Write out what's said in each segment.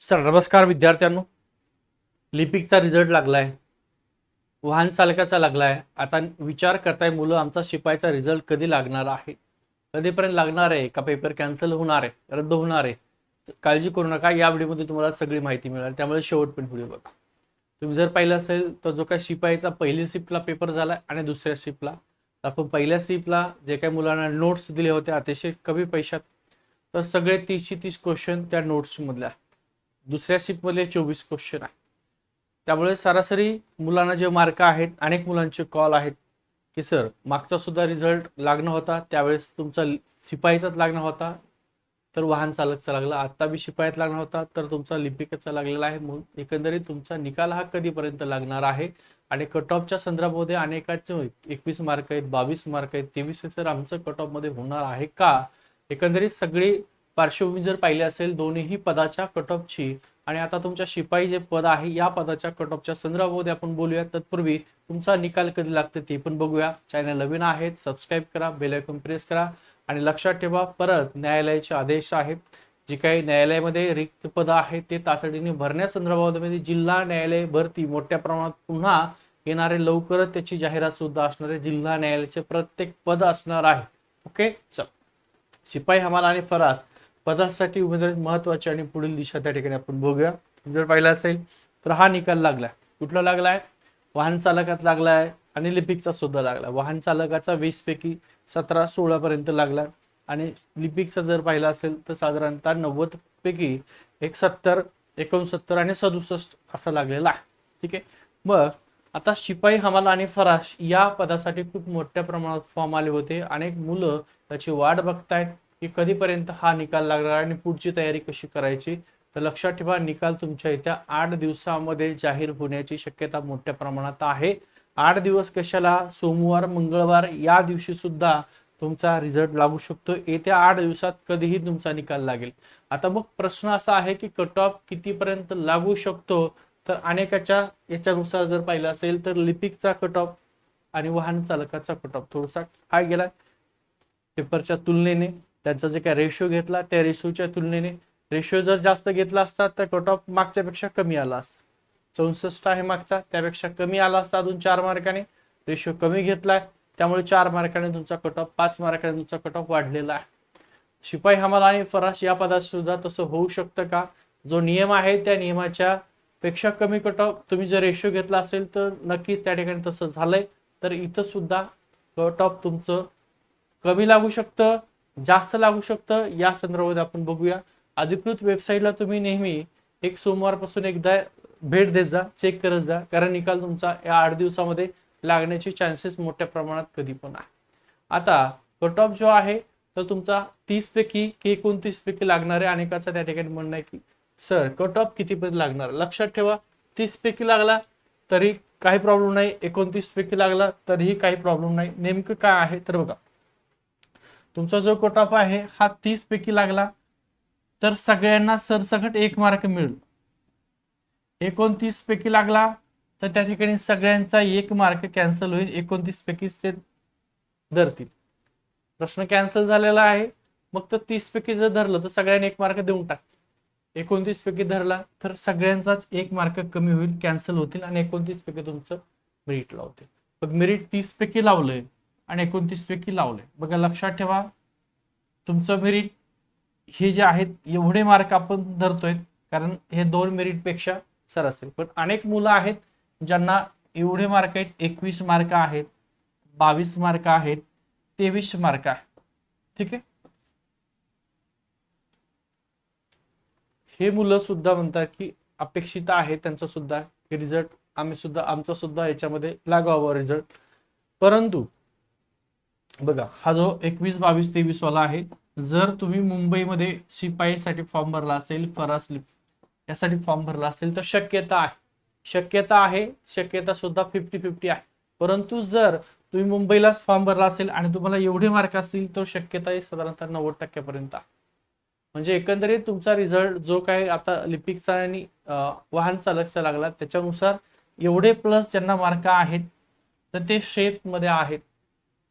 Sir नमस्कार विद्यार्थ्यांनो. लिपिकचा result लागलाय, वाहन चालकाचा लागलाय. आता विचार करताय मुलं आमचा शिपाईचा रिझल्ट कधी लागणार आहे, कधीपर्यंत लागणार आहे, का पेपर कॅन्सल होणार आहे, रद्द होणार आहे. काळजी करू नका, या व्हिडिओमध्ये तुम्हाला सगळी माहिती मिळेल, त्यामुळे शेवटपर्यंत व्हिडिओ बघा. तुम्ही जर पाहिलं असेल तर जो काय शिपाईचा पहिली शिफ्टला पेपर झाला आणि दुसऱ्या शिफ्टला, आपण पहिल्या शिफ्टला जे काही मुलांना नोट्स दिले होते अतिशय कमी पैशात, तर सगळे 30 क्वेश्चन त्या नोट्स मधले आहेत. दुसऱ्या शिफ्टमध्ये 24 क्वेश्चन आहे. त्यामुळे सरासरी मुलांना जे मार्क आहेत, अनेक मुलांचे कॉल आहेत की सर मागचा सुद्धा रिझल्ट लागणं होता, त्यावेळेस तुमचा शिपाईचाच लागणार होता तर वाहन चालकचा लागला, आता बी शिपाईत लागणार होता तर तुमचा लिपिकाचा लागलेला आहे. मग एकंदरीत तुमचा निकाल हा कधीपर्यंत लागणार आहे. आणि कट ऑफच्या संदर्भामध्ये अनेकाचे 21 मार्क आहेत, 22 मार्क आहेत, 23 सर आमचं कट ऑफ मध्ये होणार आहे का. एकंदरीत सगळी पार्श्वभूमी जर पाहिली असेल दोन्ही पदाच्या कट ऑफची, आणि आता तुमच्या शिपाई जे पद आहे या पदाच्या कट ऑफच्या संदर्भामध्ये आपण बोलूया. तत्पूर्वी तुमचा निकाल कधी लागते ते पण बघूया. चॅनल नवीन आहेत सबस्क्राईब करा, बेल आयकॉन प्रेस करा. आणि लक्षात ठेवा, परत न्यायालयाचे आदेश आहेत, जी काही न्यायालयामध्ये रिक्त पद आहेत ते तातडीने भरण्यासंदर्भामध्ये जिल्हा न्यायालय भरती मोठ्या प्रमाणात पुन्हा येणारे, लवकरच त्याची जाहिरात सुद्धा असणार आहे. जिल्हा न्यायालयाचे प्रत्येक पद असणार आहे. ओके, चल. शिपाई हमाल आणि फरास पदासाठी उमेदवारी महत्वाची आणि पुढील दिशा त्या ठिकाणी आपण बघूया. जर पाहिलं असेल तर हा निकाल लागलाय, कुठला लागलाय, वाहन चालकात लागलाय आणि लिपिकचा सुद्धा लागला. वाहन चालकाचा 20 पैकी 17-16 पर्यंत लागला आणि लिपिकचा जर पाहिला असेल तर साधारणतः 90 पैकी 71, 69 आणि 67 असा लागलेला आहे. ठीक आहे. मग आता शिपाई हमाल आणि फराश या पदासाठी खूप मोठ्या प्रमाणात फॉर्म आले होते. अनेक मुलं त्याची वाट बघतायत की कधीपर्यंत हा निकाल लागणार आणि पुढची तयारी कशी करायची. तर लक्षात ठेवा, निकाल तुमच्या येत्या 8 दिवसामध्ये जाहीर होण्याची शक्यता मोठ्या प्रमाणात आहे. 8 दिवस कशाला, सोमवार मंगळवार या दिवशी सुद्धा तुमचा रिझल्ट लागू शकतो. येत्या 8 दिवसात कधीही तुमचा निकाल लागेल. आता मग प्रश्न असा आहे की कट ऑफ कितीपर्यंत लागू शकतो. तर अनेकाच्या याच्यानुसार जर पाहिलं असेल तर लिपिकचा कट ऑफ आणि वाहन चालकाचा कट ऑफ थोडासा हाय गेलाय पेपरच्या तुलनेने. त्यांचा जे काय रेशो घेतला त्या रेशोच्या तुलनेने, रेशो जर जास्त घेतला असता तर कट ऑफ मागच्या पेक्षा कमी आला असता. 64 आहे मागचा, त्यापेक्षा कमी आला असता अजून 4 मार्काने. रेशो कमी घेतलाय त्यामुळे 4 मार्काने तुमचा कट ऑफ, 5 मार्काने तुमचा कट ऑफ वाढलेला आहे. शिपाई हमाल आणि फराश या पदात सुद्धा तसं होऊ शकतं का. जो नियम आहे त्या नियमाच्या पेक्षा कमी कट ऑफ तुम्ही जर रेशो घेतला असेल तर नक्कीच त्या ठिकाणी तसं झालंय. तर इथं सुद्धा कट ऑफ तुमचं कमी लागू शकतं, जास्त लागू शकतं, या संदर्भात आपण बघूया. अधिकृत वेबसाईटला तुम्ही नेहमी एक सोमवारपासून एकदा भेट देत जा, चेक करत जा, कारण निकाल तुमचा या 8 दिवसामध्ये लागण्याचे चान्सेस मोठ्या प्रमाणात कधी पण आहे. आता कट ऑफ जो आहे तर तुमचा 30 पैकी की 29 पैकी लागणारे अनेकाचा त्या ठिकाणी म्हणणं आहे की सर कट ऑफ कितीपर्यंत लागणार. लक्षात ठेवा, 30 पैकी लागला तरी काही प्रॉब्लेम नाही, 29 पैकी लागला तरीही काही प्रॉब्लेम नाही. नेमकं काय आहे तर बघा, तुमचा जो कट ऑफ आहे हा 30 पैकी लागला तर सगळ्यांना सरसकट 1 मार्क मिळेल. 29 पैकी लागला तर त्या ठिकाणी सगळ्यांचा 1 मार्क कॅन्सल होईल, 29 पैकीच ते धरतील. प्रश्न कॅन्सल झालेला आहे. मग तर 30 पैकी जर धरलं तर सगळ्यांनी 1 मार्क देऊन टाकतील. 29 पैकी धरला तर सगळ्यांचाच 1 मार्क कमी होईल, कॅन्सल होतील आणि 29 पैकी तुमचं मेरिट लावतील. मग मेरिट 30 पैकी लावलंय आणि 29 पैकी लावलंय. बघा लक्षात ठेवा, तुमचं मेरिट हे जे आहेत एवढे मार्क आपण धरतोय कारण हे 2 मेरिट पेक्षा सर असेल. पण अनेक मुलं आहेत ज्यांना एवढे मार्क आहेत, 21 मार्क आहेत, 22 मार्क आहेत, 23 मार्क आहेत. ठीक आहे. हे मुलं सुद्धा म्हणतात की अपेक्षित आहे त्यांचा सुद्धा रिझल्ट, आम्ही सुद्धा आमचा सुद्धा याच्यामध्ये लागावा रिझल्ट. परंतु बघा, हा जो 21, 22, 23 वाला आहे, जर तुम्ही मुंबईमध्ये शिपाईसाठी फॉर्म भरला असेल, फरास यासाठी फॉर्म भरला असेल तर शक्यता आहे, शक्यता सुद्धा 50-50 आहे. परंतु जर तुम्ही मुंबईलाच फॉर्म भरला असेल आणि तुम्हाला एवढे मार्क असतील तर शक्यता ही साधारणतः 90% पर्यंत आहे. म्हणजे एकंदरीत तुमचा रिझल्ट जो काय आता लिपिकचा आणि वाहन चालकचा लागला त्याच्यानुसार एवढे प्लस ज्यांना मार्क आहेत तर ते शेपमध्ये आहेत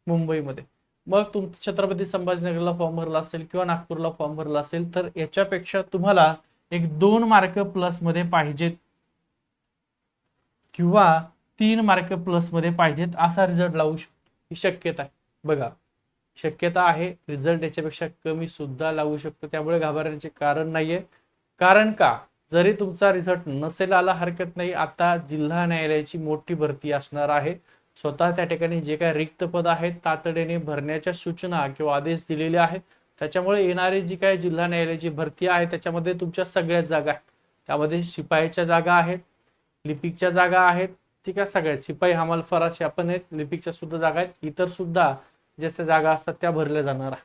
मुंबईमध्ये. मग छत्रपती संभाजीनगरला फॉर्म भरला असेल किंवा नागपूरला फॉर्म भरला असेल तर याच्यापेक्षा तुम्हाला एक 2 मार्क प्लस मध्ये पाहिजेत किंवा 3 मार्क प्लस मध्ये पाहिजेत असा रिझल्ट लावू शकतो, ही शक्यता आहे. बघा, शक्यता आहे, रिझल्ट याच्यापेक्षा कमी सुद्धा लावू शकतो, त्यामुळे घाबरण्याचे कारण नाहीये. कारण का, जरी तुमचा रिझल्ट नसेल आला हरकत नाही, आता जिल्हा न्यायालयाची मोठी भरती असणार आहे. स्वतः त्या ठिकाणी जे काही रिक्त पद आहेत तातडीने भरण्याच्या सूचना किंवा आदेश दिलेले आहेत. त्याच्यामुळे येणारी जी काही जिल्हा न्यायालयाची भरती आहे त्याच्यामध्ये तुमच्या सगळ्याच जागा आहेत. त्यामध्ये शिपाईच्या जागा आहेत, लिपिकच्या जागा आहेत, ठीक आहे, सगळ्यात शिपाई हमाल फराशी आपण आहेत, लिपिकच्या सुद्धा जागा आहेत, इतर सुद्धा ज्या जागा असतात त्या भरल्या जाणार आहे.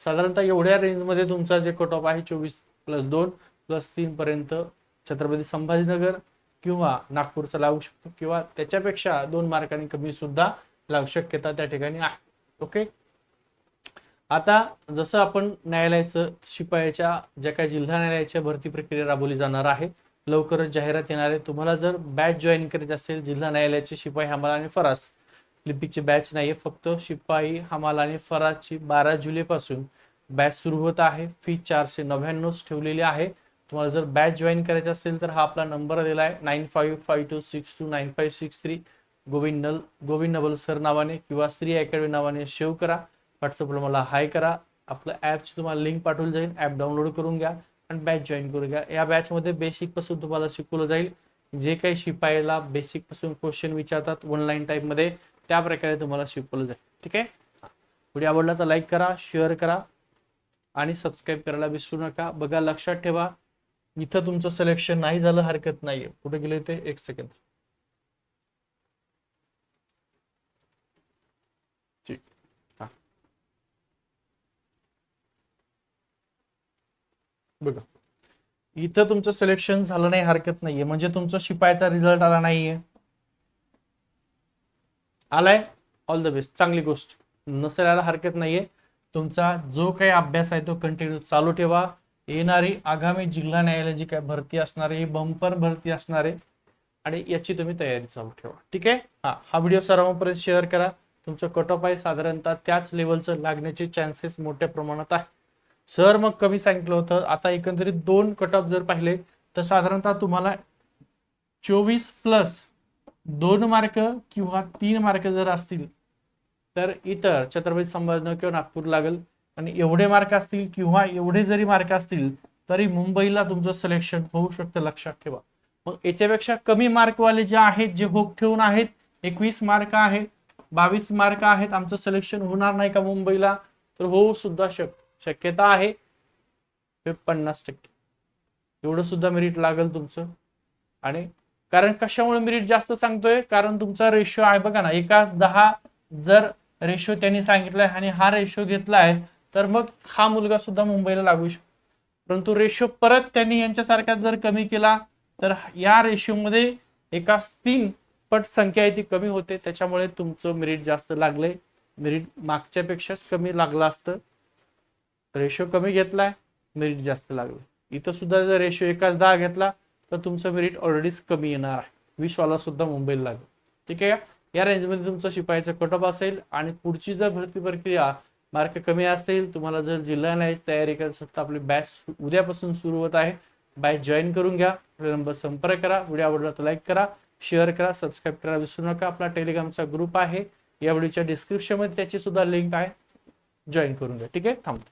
साधारणतः एवढ्या रेंजमध्ये तुमचा जे कट ऑफ आहे 24+2+3 पर्यंत छत्रपती संभाजीनगर किंवा नागपूरचा लागू शकतो, किंवा त्याच्यापेक्षा 2 मार्कांनी कमी सुद्धा लागू शक्यता त्या ठिकाणी आहे. ओके, आता जसं आपण न्यायालयाचं शिपायाच्या ज्या काही जिल्हा न्यायालयाच्या भरती प्रक्रिया राबवली जाणार आहे, लवकरच जाहिरात येणार आहे. तुम्हाला जर बॅच जॉईन करायची असेल जिल्हा न्यायालयाचे शिपाई हमाल आणि फरास, लिपिकची बॅच नाहीये, फक्त शिपाई हमाल आणि फरासची 12 जुलैपासून बॅच सुरू होत आहे. फी 499 ठेवलेली आहे. तुम्हाला जर बॅच जॉईन करायची असेल तर हा आपला नंबर दिला आहे 9552629563. गोविंद नबल सर नावाने किंवा श्री अकॅडमी नावाने सेव्ह करा. व्हॉट्सअपला मला हाय करा. आपलं ॲपची तुम्हाला लिंक पाठवली जाईल, ॲप डाउनलोड करून घ्या आणि बॅच जॉईन करून घ्या. या बॅचमध्ये बेसिक पासून तुम्हाला शिकवलं जाईल. जे काही शिपाईला बेसिक पासून क्वेश्चन विचारतात ऑनलाईन टाईप मध्ये, त्या प्रकारे तुम्हाला शिकवलं जाईल. ठीक आहे, व्हिडिओ आवडला तर लाईक करा, शेअर करा आणि सबस्क्राईब करायला विसरू नका. बघा, लक्षात ठेवा, इथं तुमचं सिलेक्शन नाही झालं हरकत नाहीये. कुठे गेले ते, एक सेकंड. ठीक, हा बघा, इथं तुमचं सिलेक्शन झालं नाही हरकत नाहीये, म्हणजे तुमचा शिपायाचा रिझल्ट आला नाहीये. आलाय, ऑल द बेस्ट, चांगली गोष्ट. नसेल हरकत नाहीये. तुमचा जो काही अभ्यास आहे तो कंटिन्यू चालू ठेवा. येणारी आगामी जिल्हा न्यायालय जी काय भरती असणार आहे, बंपर भरती असणार आहे आणि याची तुम्ही तयारी चालू ठेवा. ठीक आहे, हा व्हिडिओ सर्वांपर्यंत शेअर करा. तुमचं कट ऑफ आहे साधारणतः त्याच लेवलचं लागण्याचे चान्सेस मोठ्या प्रमाणात आहे. सर मग कमी सांगितलं होतं, आता एकंदरीत 2 कट ऑफ जर पाहिले तर साधारणतः तुम्हाला 24+2 मार्क किंवा 3 मार्क जर असतील तर इतर छत्रपती संभाजीनगर किंवा नागपूर लागेल. आणि एवढे मार्क असतील किंवा एवढे जरी मार्क असतील तरी मुंबईला तुमचं सिलेक्शन होऊ शकतं, लक्षात ठेवा. मग याच्यापेक्षा कमी मार्कवाले जे आहेत, जे होप ठेवून आहेत, 21 मार्क आहेत, 22 मार्क आहेत, आमचं सिलेक्शन होणार नाही का मुंबईला, तर होऊ सुद्धा शक्यता आहे 50%. एवढं सुद्धा मेरिट लागेल तुमचं. आणि कारण कशामुळे मेरिट जास्त सांगतोय, कारण तुमचा रेशो आहे बघा ना, 1:10 जर रेशो त्यांनी सांगितलाय आणि हा रेशो घेतलाय तर मग हा मुलगा सुद्धा मुंबईला लागू शकतो. परंतु रेशो परत त्यांनी यांच्यासारखा जर कमी केला तर या रेशोमध्ये 1:3 पट संख्या आहे ती कमी होते. त्याच्यामुळे तुमचं मेरिट जास्त लागलंय. मेरिट मागच्या पेक्षाच कमी लागलं असतं. रेशो कमी घेतलाय, मेरिट जास्त लागलं. इथं सुद्धा जर रेशो 1:10 घेतला तर तुमचं मेरिट ऑलरेडीच कमी येणार आहे. 20 वाला सुद्धा मुंबईला लागेल. ठीक आहे, या रेंजमध्ये तुमचं शिपाईचं कट ऑफ असेल. आणि पुढची जर भरती प्रक्रिया मार्क कमी असतील, तुम्हाला जर जिल्हा न्यायालयाची तयारी करायची असेल तर आपली बॅच उद्यापासून सुरू होत आहे. बॅच जॉईन करून घ्या. नंबर संपर्क करा. व्हिडिओ आवडला तर लाईक करा, शेअर करा, सबस्क्राईब करायला विसरू नका. आपला टेलिग्रामचा ग्रुप आहे, या व्हिडिओच्या डिस्क्रिप्शनमध्ये त्याची सुद्धा लिंक आहे, जॉईन करून घ्या. ठीक आहे, थांबतो.